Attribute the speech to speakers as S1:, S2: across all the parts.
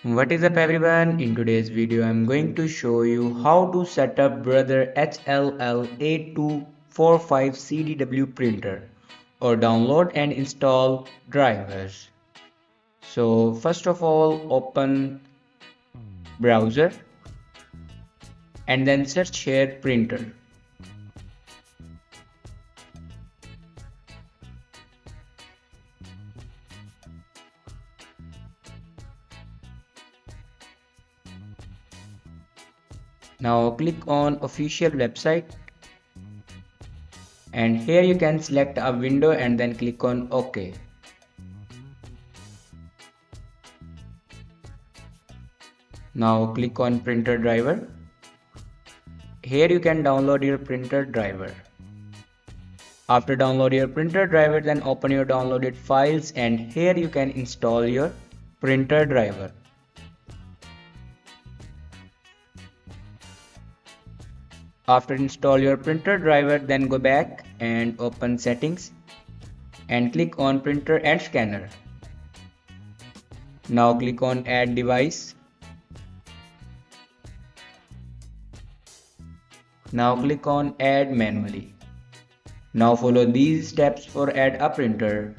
S1: What is up everyone? In today's video I'm going to show you how to set up Brother HLL8245CDW printer or download and install drivers. So first of all open browser and then search here printer. Now click on official website and here you can select a window and then click on OK. Now click on printer driver. Here you can download your printer driver. After download your printer driver, then open your downloaded files and here you can install your printer driver. After install your printer driver, then go back and open settings and click on printer and scanner. Now click on add device. Now click on add manually. Now follow these steps for add a printer.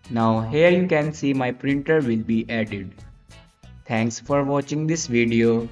S1: Now here you can see my printer will be added. Thanks for watching this video.